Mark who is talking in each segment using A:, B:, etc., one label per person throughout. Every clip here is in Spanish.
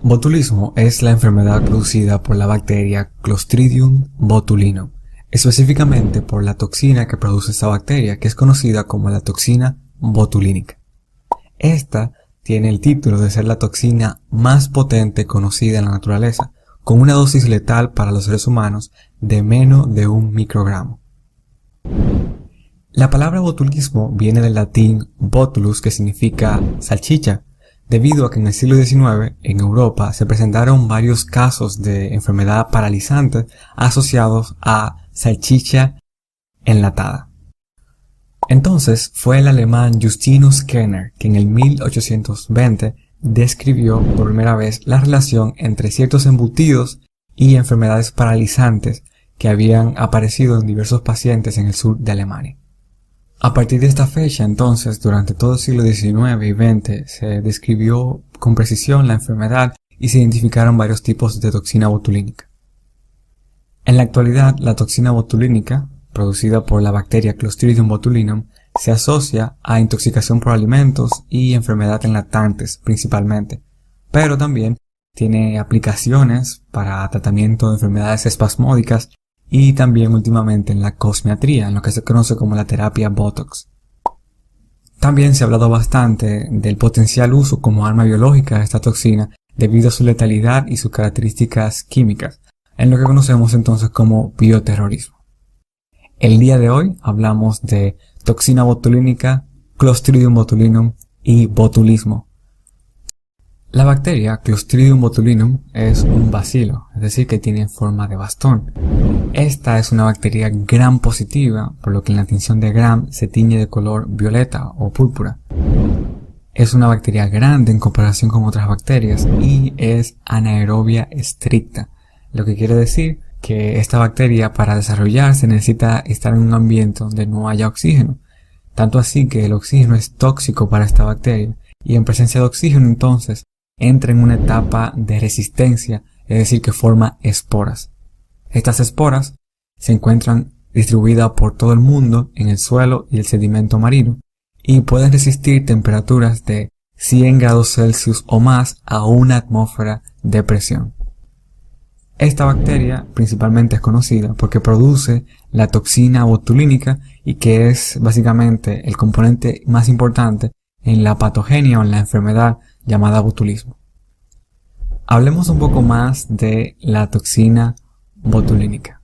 A: Botulismo es la enfermedad producida por la bacteria Clostridium botulinum, específicamente por la toxina que produce esta bacteria, que es conocida como la toxina botulínica. Esta tiene el título de ser la toxina más potente conocida en la naturaleza, con una dosis letal para los seres humanos de menos de 1 microgramo. La palabra botulismo viene del latín botulus, que significa salchicha, debido a que en el siglo XIX en Europa se presentaron varios casos de enfermedad paralizante asociados a salchicha enlatada. Entonces fue el alemán Justinus Kerner que en el 1820 describió por primera vez la relación entre ciertos embutidos y enfermedades paralizantes que habían aparecido en diversos pacientes en el sur de Alemania. A partir de esta fecha, entonces, durante todo el siglo XIX y XX, se describió con precisión la enfermedad y se identificaron varios tipos de toxina botulínica. En la actualidad, la toxina botulínica, producida por la bacteria Clostridium botulinum, se asocia a intoxicación por alimentos y enfermedad en lactantes principalmente, pero también tiene aplicaciones para tratamiento de enfermedades espasmódicas y también últimamente en la cosmiatría, en lo que se conoce como la terapia Botox. También se ha hablado bastante del potencial uso como arma biológica de esta toxina debido a su letalidad y sus características químicas, en lo que conocemos entonces como bioterrorismo. El día de hoy hablamos de toxina botulínica, Clostridium botulinum y botulismo. La bacteria Clostridium botulinum es un bacilo, es decir, que tiene forma de bastón. Esta es una bacteria gram positiva, por lo que en la tinción de gram se tiñe de color violeta o púrpura. Es una bacteria grande en comparación con otras bacterias y es anaerobia estricta, lo que quiere decir que esta bacteria para desarrollarse necesita estar en un ambiente donde no haya oxígeno, tanto así que el oxígeno es tóxico para esta bacteria y en presencia de oxígeno entonces entra en una etapa de resistencia, es decir, que forma esporas. Estas esporas se encuentran distribuidas por todo el mundo en el suelo y el sedimento marino y pueden resistir temperaturas de 100 grados Celsius o más a una atmósfera de presión. Esta bacteria principalmente es conocida porque produce la toxina botulínica y que es básicamente el componente más importante en la patogenia o en la enfermedad llamada botulismo. Hablemos un poco más de la toxina botulínica.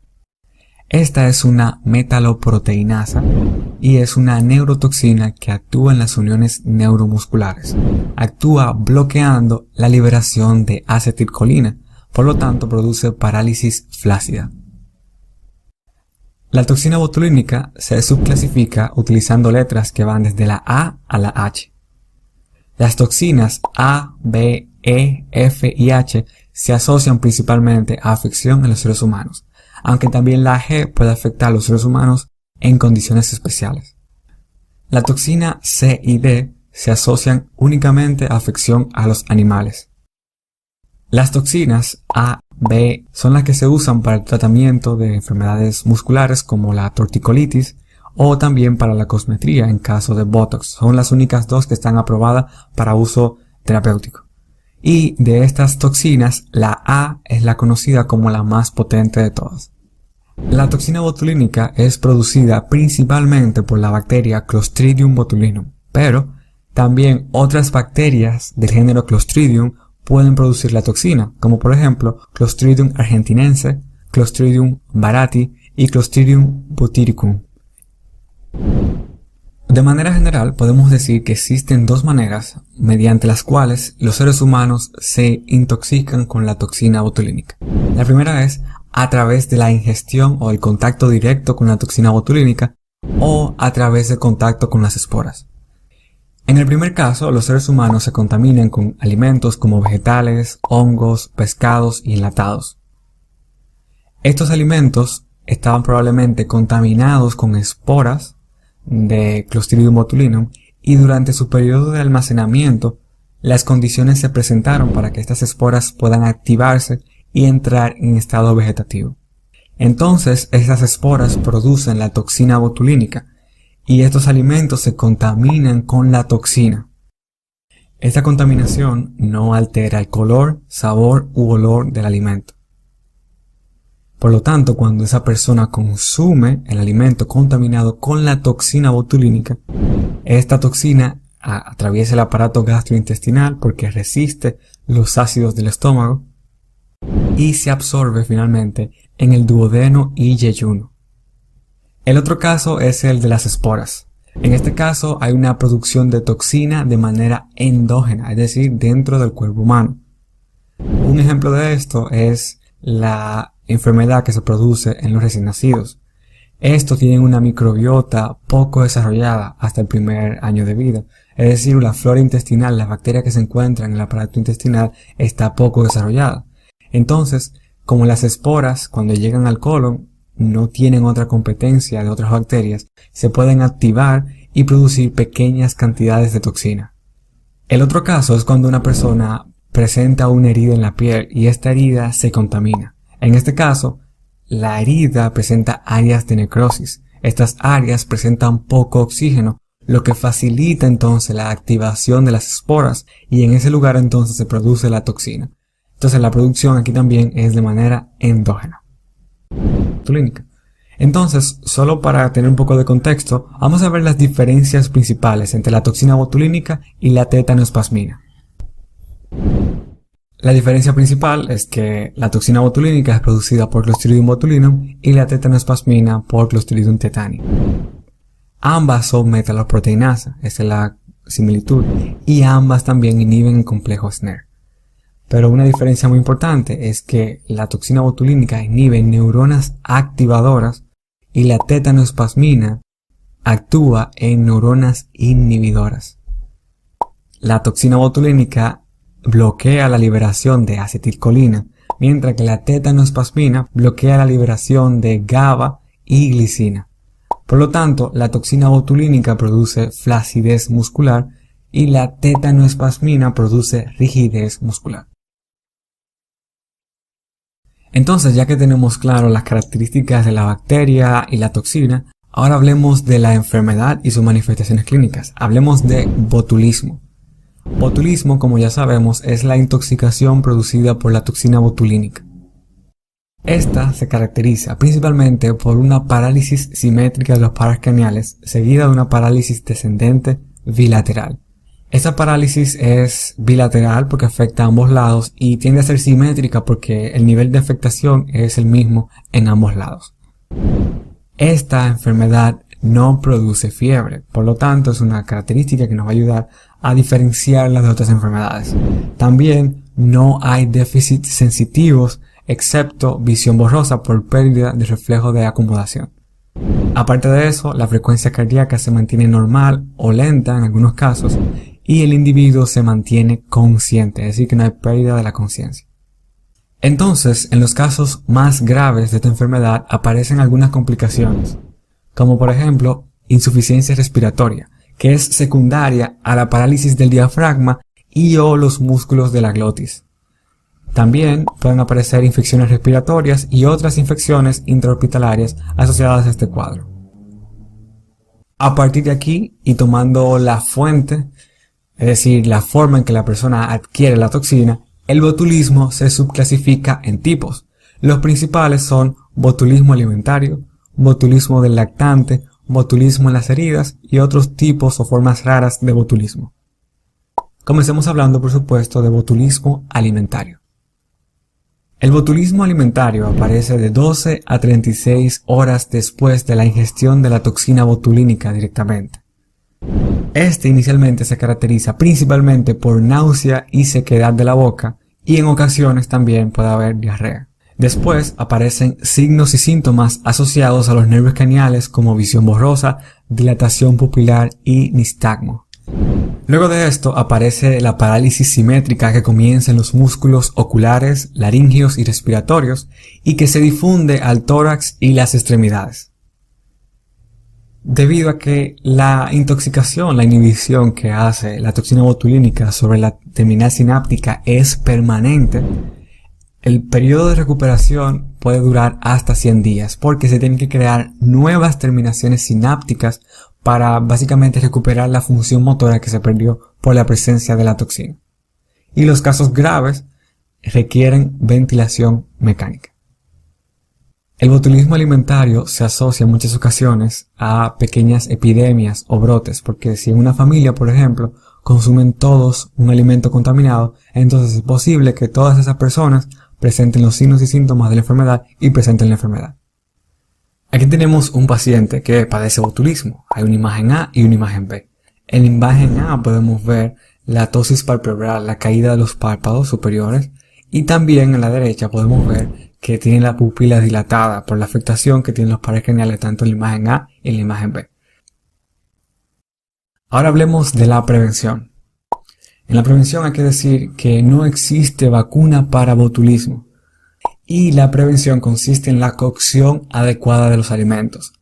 A: Esta es una metaloproteinasa y es una neurotoxina que actúa en las uniones neuromusculares. Actúa bloqueando la liberación de acetilcolina, por lo tanto produce parálisis flácida. La toxina botulínica se subclasifica utilizando letras que van desde la A a la H. Las toxinas A, B, E, F y H se asocian principalmente a afección en los seres humanos, aunque también la G puede afectar a los seres humanos en condiciones especiales. La toxina C y D se asocian únicamente a afección a los animales. Las toxinas A, B son las que se usan para el tratamiento de enfermedades musculares como la torticolitis o también para la cosmetría en caso de Botox. Son las únicas dos que están aprobadas para uso terapéutico. Y de estas toxinas, la A es la conocida como la más potente de todas. La toxina botulínica es producida principalmente por la bacteria Clostridium botulinum, pero también otras bacterias del género Clostridium pueden producir la toxina, como por ejemplo Clostridium argentinense, Clostridium barati y Clostridium butyricum. De manera general, podemos decir que existen dos maneras mediante las cuales los seres humanos se intoxican con la toxina botulínica. La primera es a través de la ingestión o el contacto directo con la toxina botulínica o a través del contacto con las esporas. En el primer caso, los seres humanos se contaminan con alimentos como vegetales, hongos, pescados y enlatados. Estos alimentos estaban probablemente contaminados con esporas de Clostridium botulinum y durante su periodo de almacenamiento las condiciones se presentaron para que estas esporas puedan activarse y entrar en estado vegetativo. Entonces estas esporas producen la toxina botulínica y estos alimentos se contaminan con la toxina. Esta contaminación no altera el color, sabor u olor del alimento. Por lo tanto, cuando esa persona consume el alimento contaminado con la toxina botulínica, esta toxina atraviesa el aparato gastrointestinal porque resiste los ácidos del estómago y se absorbe finalmente en el duodeno y yeyuno. El otro caso es el de las esporas. En este caso hay una producción de toxina de manera endógena, es decir, dentro del cuerpo humano. Un ejemplo de esto es la enfermedad que se produce en los recién nacidos. Estos tienen una microbiota poco desarrollada hasta el primer año de vida. Es decir, la flora intestinal, las bacterias que se encuentran en el aparato intestinal, está poco desarrollada. Entonces, como las esporas, cuando llegan al colon, no tienen otra competencia de otras bacterias, se pueden activar y producir pequeñas cantidades de toxina. El otro caso es cuando una persona presenta una herida en la piel y esta herida se contamina. En este caso, la herida presenta áreas de necrosis. Estas áreas presentan poco oxígeno, lo que facilita entonces la activación de las esporas y en ese lugar entonces se produce la toxina. Entonces la producción aquí también es de manera endógena. Botulínica. Entonces, solo para tener un poco de contexto, vamos a ver las diferencias principales entre la toxina botulínica y la tetanoespasmina. La diferencia principal es que la toxina botulínica es producida por Clostridium botulinum y la tetanoespasmina por Clostridium tetani. Ambas son metaloproteinasa, esa es la similitud, y ambas también inhiben el complejo SNER. Pero una diferencia muy importante es que la toxina botulínica inhibe neuronas activadoras y la tetanoespasmina actúa en neuronas inhibidoras. La toxina botulínica bloquea la liberación de acetilcolina, mientras que la tetanoespasmina bloquea la liberación de GABA y glicina. Por lo tanto, la toxina botulínica produce flacidez muscular y la tetanoespasmina produce rigidez muscular. Entonces, ya que tenemos claro las características de la bacteria y la toxina, ahora hablemos de la enfermedad y sus manifestaciones clínicas. Hablemos de botulismo. Botulismo, como ya sabemos, es la intoxicación producida por la toxina botulínica. Esta se caracteriza principalmente por una parálisis simétrica de los pares craneales seguida de una parálisis descendente bilateral. Esta parálisis es bilateral porque afecta a ambos lados y tiende a ser simétrica porque el nivel de afectación es el mismo en ambos lados. Esta enfermedad no produce fiebre, por lo tanto es una característica que nos va a ayudar a diferenciarla de otras enfermedades. También no hay déficits sensitivos excepto visión borrosa por pérdida de reflejo de acomodación. Aparte de eso, la frecuencia cardíaca se mantiene normal o lenta en algunos casos y el individuo se mantiene consciente, es decir, que no hay pérdida de la conciencia. Entonces, en los casos más graves de esta enfermedad aparecen algunas complicaciones, como por ejemplo insuficiencia respiratoria, que es secundaria a la parálisis del diafragma y o los músculos de la glotis. También pueden aparecer infecciones respiratorias y otras infecciones intrahospitalarias asociadas a este cuadro. A partir de aquí, y tomando la fuente, es decir, la forma en que la persona adquiere la toxina, el botulismo se subclasifica en tipos. Los principales son botulismo alimentario, botulismo del lactante, botulismo en las heridas y otros tipos o formas raras de botulismo. Comencemos hablando, por supuesto, de botulismo alimentario. El botulismo alimentario aparece de 12 a 36 horas después de la ingestión de la toxina botulínica directamente. Este inicialmente se caracteriza principalmente por náusea y sequedad de la boca y en ocasiones también puede haber diarrea. Después aparecen signos y síntomas asociados a los nervios craneales como visión borrosa, dilatación pupilar y nistagmo. Luego de esto aparece la parálisis simétrica que comienza en los músculos oculares, laringeos y respiratorios y que se difunde al tórax y las extremidades. Debido a que la intoxicación, la inhibición que hace la toxina botulínica sobre la terminal sináptica es permanente, el periodo de recuperación puede durar hasta 100 días porque se tienen que crear nuevas terminaciones sinápticas para básicamente recuperar la función motora que se perdió por la presencia de la toxina. Y los casos graves requieren ventilación mecánica. El botulismo alimentario se asocia en muchas ocasiones a pequeñas epidemias o brotes, porque si en una familia, por ejemplo, consumen todos un alimento contaminado, entonces es posible que todas esas personas presenten los signos y síntomas de la enfermedad y presenten la enfermedad. Aquí tenemos un paciente que padece botulismo. Hay una imagen A y una imagen B. En la imagen A podemos ver la ptosis palpebral, la caída de los párpados superiores, y también en la derecha podemos ver que tiene la pupila dilatada por la afectación que tienen los pares craneales tanto en la imagen A y en la imagen B. Ahora hablemos de la prevención. En la prevención hay que decir que no existe vacuna para botulismo y la prevención consiste en la cocción adecuada de los alimentos.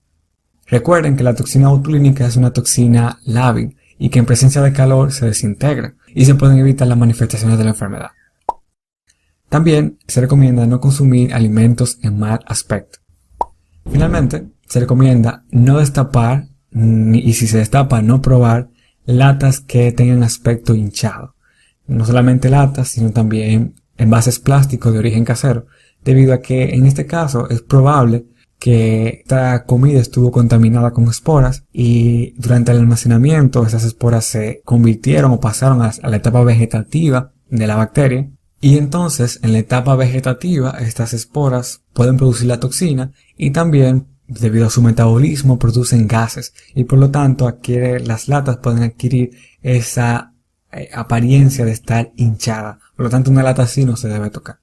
A: Recuerden que la toxina botulínica es una toxina lábil y que en presencia de calor se desintegra y se pueden evitar las manifestaciones de la enfermedad. También se recomienda no consumir alimentos en mal aspecto. Finalmente, se recomienda no destapar y si se destapa no probar latas que tengan aspecto hinchado. No solamente latas, sino también envases plásticos de origen casero, debido a que en este caso es probable que esta comida estuvo contaminada con esporas y durante el almacenamiento esas esporas se convirtieron o pasaron a la etapa vegetativa de la bacteria. Y entonces, en la etapa vegetativa, estas esporas pueden producir la toxina y también, debido a su metabolismo, producen gases y por lo tanto las latas pueden adquirir esa apariencia de estar hinchada. Por lo tanto, una lata así no se debe tocar.